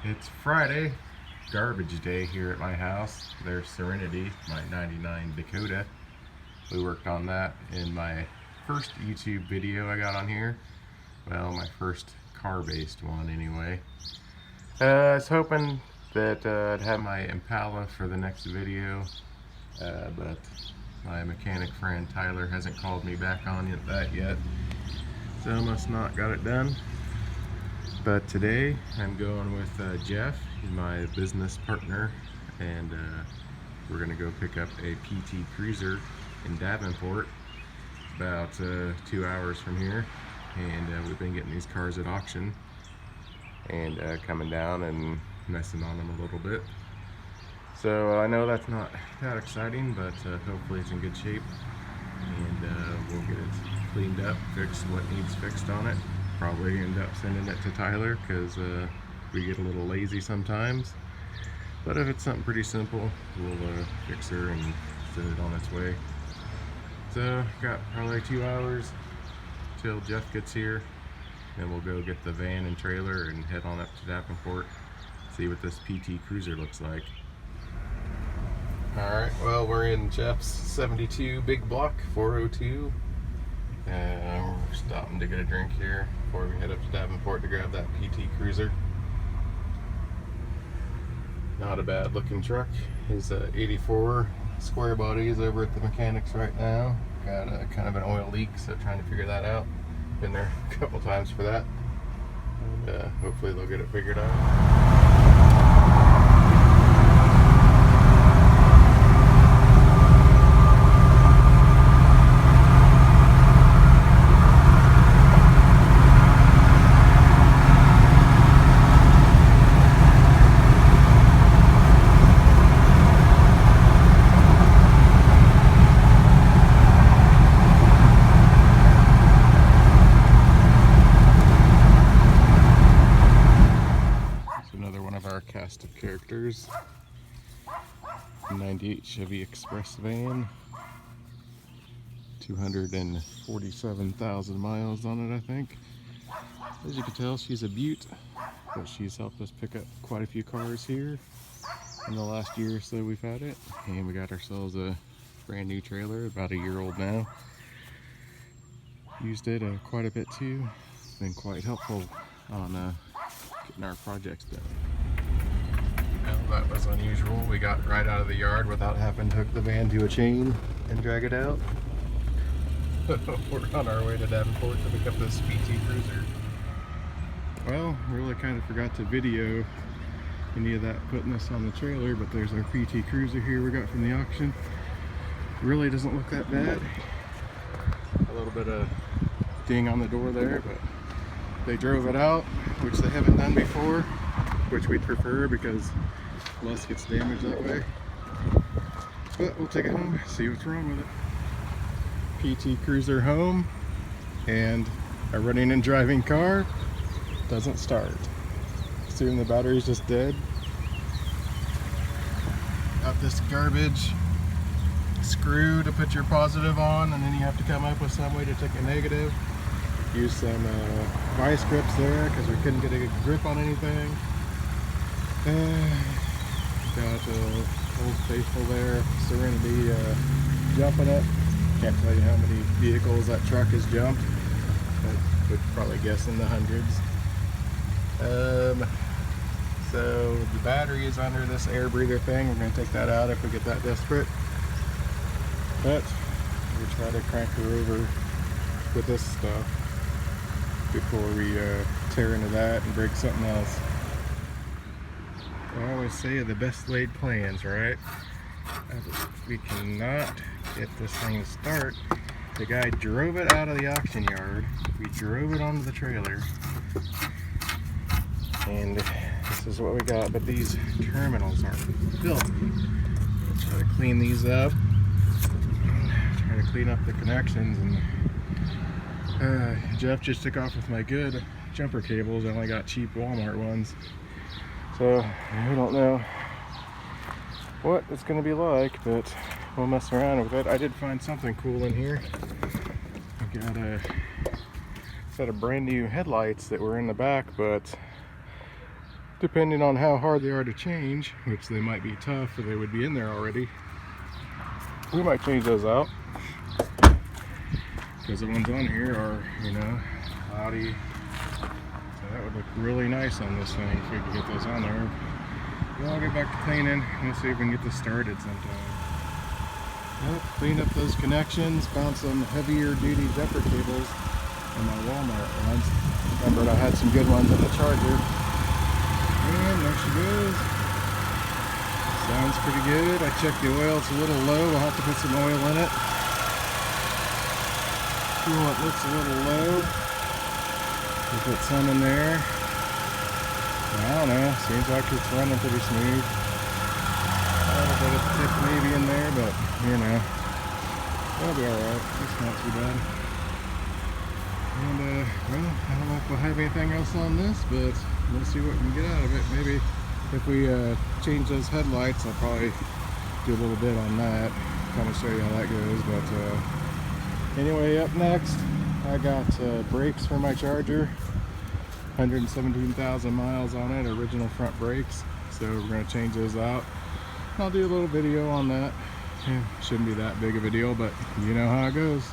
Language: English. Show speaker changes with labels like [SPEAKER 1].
[SPEAKER 1] It's Friday, garbage day here at my house. There's Serenity, my 99 Dakota. We worked on that in my first YouTube video I got on here. Well, my first car-based one anyway. I was hoping that I'd have my Impala for the next video, but my mechanic friend Tyler hasn't called me back on that yet, so I must not got it done. But today I'm going with Jeff, he's my business partner, and we're gonna go pick up a PT Cruiser in Davenport, about 2 hours from here, and we've been getting these cars at auction and coming down and messing on them a little bit. So I know that's not that exciting, but hopefully it's in good shape, and we'll get it cleaned up, fix what needs fixed on it. Probably end up sending it to Tyler because we get a little lazy sometimes. But if it's something pretty simple, we'll fix her and send it on its way. So got probably 2 hours till Jeff gets here. Then we'll go get the van and trailer and head on up to Davenport, see what this PT Cruiser looks like. Alright, well, we're in Jeff's 72 big block 402. We're stopping to get a drink here before we head up to Davenport to grab that PT Cruiser. Not a bad looking truck. His 84 square body is over at the mechanics right now. Got a kind of an oil leak, so trying to figure that out. Been there a couple times for that. And hopefully they'll get it figured out. Cast of characters. 98 Chevy Express van. 247,000 miles on it, I think. As you can tell, she's a beaut, but she's helped us pick up quite a few cars here in the last year or so we've had it. And we got ourselves a brand new trailer, about a year old now. Used it quite a bit too. Been quite helpful on getting our projects done. Well, that was unusual. We got right out of the yard without having to hook the van to a chain and drag it out. We're on our way to Davenport to pick up this PT Cruiser. Well, really kind of forgot to video any of that putting this on the trailer, but there's our PT Cruiser here we got from the auction. Really doesn't look that bad. A little bit of ding on the door there, but they drove it out, which they haven't done before, which we'd prefer because less gets damaged that way. But we'll take it home, see what's wrong with it. PT Cruiser home, and a running and driving car doesn't start. Assume the battery's just dead. Got this garbage screw to put your positive on, and then you have to come up with some way to take a negative. Use some vice grips there because we couldn't get a grip on anything. Got Old Faithful there, Serenity jumping it. Can't tell you how many vehicles that truck has jumped, but would probably guess in the hundreds. So the battery is under this air breather thing. We're going to take that out if we get that desperate. But we'll try to crank her over with this stuff before we tear into that and break something else. I always say the best laid plans, right? We cannot get this thing to start. The guy drove it out of the auction yard. We drove it onto the trailer. And this is what we got, but these terminals are filthy. Try to clean these up. Try to clean up the connections, and Jeff just took off with my good jumper cables. I only got cheap Walmart ones. So I don't know what it's going to be like, but we'll mess around with it. I did find something cool in here. I got a set of brand new headlights that were in the back, but depending on how hard they are to change, which they might be tough or they would be in there already. We might change those out because the ones on here are, you know, cloudy. So that would look really nice on this thing if we could get those on there. Well, I'll get back to cleaning. We'll see if we can get this started sometime. Yep, cleaned up those connections, found some heavier duty jumper cables in my Walmart ones. Remembered I had some good ones in the charger. And there she goes. Sounds pretty good. I checked the oil, it's a little low. I'll have to put some oil in it. Coolant looks a little low. We'll put some in there. I don't know, seems like it's running pretty smooth. A little bit of tip maybe in there, but you know, that'll be alright. It's not too bad. And well, I don't know if we'll have anything else on this, but we'll see what we can get out of it. Maybe if we change those headlights, I'll probably do a little bit on that, kind of show you how that goes. But anyway, up next, I got brakes for my Charger. 117,000 miles on it, original front brakes. So we're going to change those out. I'll do a little video on that. Shouldn't be that big of a deal, but you know how it goes.